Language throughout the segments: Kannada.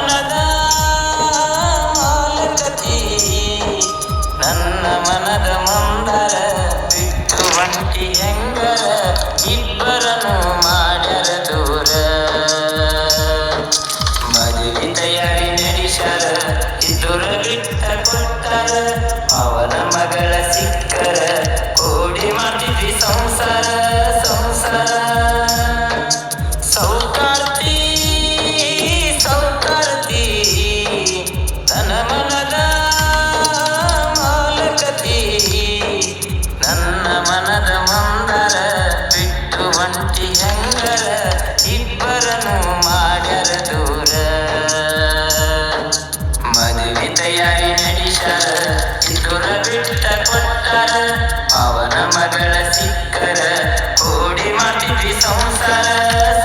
ಮನದ ಮಾಲಕತಿ ನನ್ನ ಮನದ ಮಂದರ ಬಿಟ್ಟು ಒಂಟಿ ಹೆಂಗರ ಇಬ್ಬರನ್ನು ಮಾಡ್ಯರ ದೂರ ಮದುವೆ ತಯಾರಿ ನಡೆಸರ ಇದುರ ಬಿಟ್ಟ ಕೊಟ್ಟರ ಅವನ ಮಗಳ ಸಿಕ್ಕರ ಕೂಡಿ ಮಾಡಿದ್ವಿ ಸಂಸಾರ ಸಂಸಾರ ಸೌಕಾರ್ತಿ ಸೌಕಾರ್ತಿ ನನ್ನ ಮನದ ಮಾಲಕತಿ ನನ್ನ ಮನದ ಮಂದರ ಬಿಟ್ಟು ಒಂಟಿ ಹೆಂಗರ ಇಬ್ಬರನ್ನು ಮಾಡ್ಯರ ದೂರ ಮದುವೆ ತಯಾರಿ ನಡೆಸರ ಇದುರ ಬಿಟ್ಟ ಕೊಟ್ಟರ ಅವನ ಮಗಳ ಸಿಕ್ಕರ ಕೂಡಿ ಮಾಡಿದ್ವಿ ಸಂಸಾರ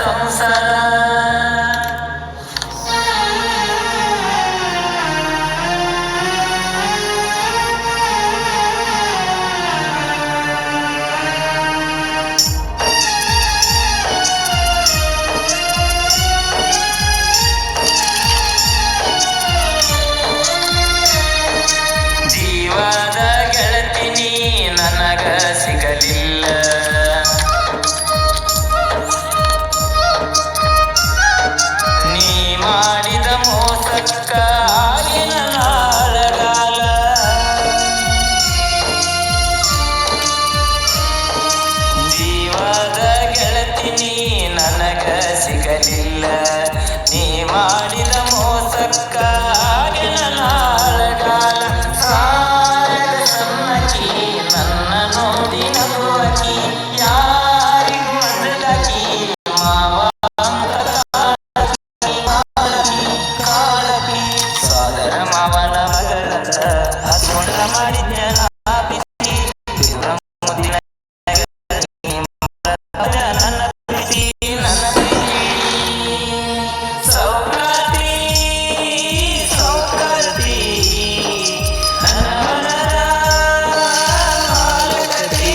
ಸಂಸಾರ ಜೀವದ ಗೆಳತಿನಿ ನನಗ ಸಿಗಲಿಲ್ಲ ನೀ ಮಾಡಿದ ಮೋಸಕ್ಕ ಆಗಿನ ನಾಳಗಾಲ ಜೀವದ ಗೆಳತಿನಿ ನನಗ ಸಿಗಲಿಲ್ಲ ನೀ ಮಾಡಿದ ಮೋಸಕ್ಕ ಆಗಿನ ನಾಳಗಾಲ ಸಾಯದ ಸಣ್ಣಕಿ ನನ್ನ ನೋಡಿ ನಗುವಕಿ ಯಾರಿಗೂ ಮೊದಲಕಿ ಮಾವ ಕಾಳಕಿ ಸೋದರ ಮಾವನ ಮಗಳಂತ ಹಸ್ಕೊಂಡ ಮಾಡಿದ್ನ ನಾ ಬಿಸಿ ಮುದಿನ ನನ್ನ ಪ್ರೀತಿ ನನ್ನ ಪ್ರೀತಿ ಸೌಕಾರ್ತಿ ಸೌಕಾರ್ತಿ ನನ್ನ ಮನದ ಮಾಲಕತಿ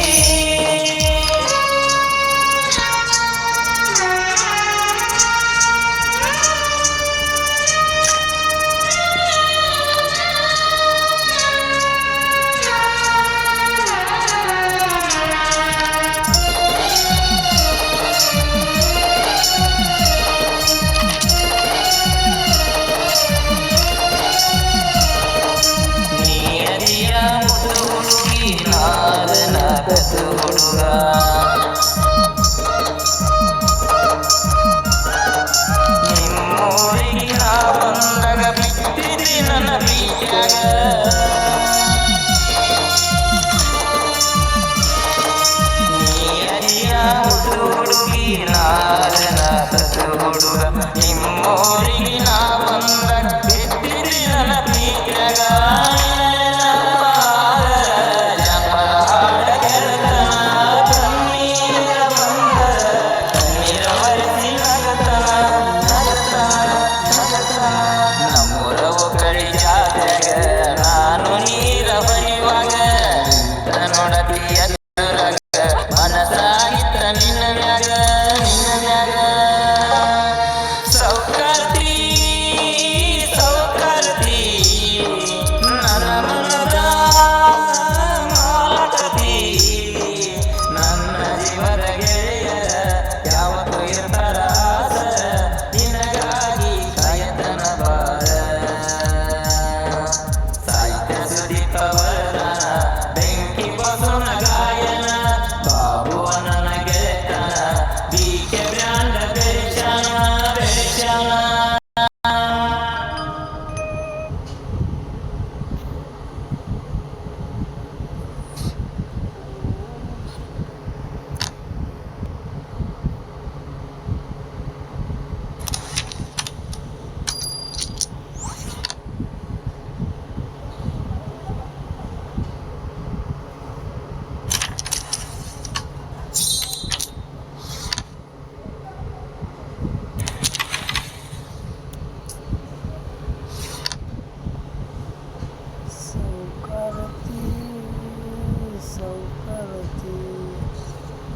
ನೀರಿಯ ಮುದ್ದು ಹುಡುಗಿ ನಾದನ ಕದ್ದು ಹುಡುಗ ನಿಮ್ಮೂರಿಗೆ ನಾ ಬಂದಾಗ ಬಿಟ್ಟಿದ್ದಿ ನನ್ನ ಪ್ರೀತಿಯಾಗ ನೀರಿಯ ಮುದ್ದು ಹುಡುಗಿ ನಾದನ ಕದ್ದು ಹುಡುಗ ನಿಮ್ಮೂರಿಗೆ ನಾ ಬಂದಾಗ ಬಿಟ್ಟಿದ್ದಿ ನನ್ನ ಪ್ರೀತಿಯಾಗ ನಮ್ಮೂರವು ಕಳಿ ಜಾತ್ರೆಗ ನಾನು ನೀರ ಬಳಿವಾಗ ನೋಡತಿ ಎದುರಾಗ ಮನಸಾಗಿತ್ತ ನಿನ್ನ ಮ್ಯಾಗ ನಿನ್ನ ಮ್ಯಾಗ ಸೌಕಾರ್ತಿ ಸೌಕಾರ್ತಿ ನನ್ನ ಮನದ ಮಾಲಕತಿ ನನ್ನ ಜೀವದ ಗೆಳೆಯರ ಯಾವತ್ತು ಇರ್ತಾರ ಆಸ ನಿನಗಾಗಿ ಕಾಯತನ ಬಾರ ಸಾಹಿತ್ಯ ಸುದೀಪ ವರದಾನ ಬೆಂಕಿ ಬಸವನ ಗಾಯನ ಬಾಬುವನ ಗೆಳೆತನ ಬಿಕೆ ಬ್ರ್ಯಾಂಡ ಬೆರಿಶಾನ ಬೆರಿಶಾನ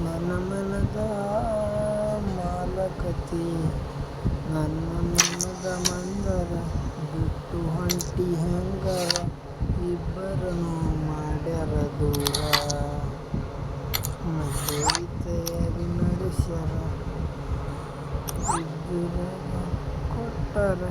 ನನ್ನ ಮನದ ಮಾಲಕತಿ ನನ್ನ ಮನದ ಮಂದರ ಬಿಟ್ಟು ಹೊಂಟಿ ಹೆಂಗರ ಇಬ್ಬರನ್ನು ಮಾಡ್ಯಾರ ದೂರ ಮದುವೆಯಾಗಿ ನಡೆಸ್ಯಾರ ಇಬ್ಬರ ಕೊಟ್ಟಾರ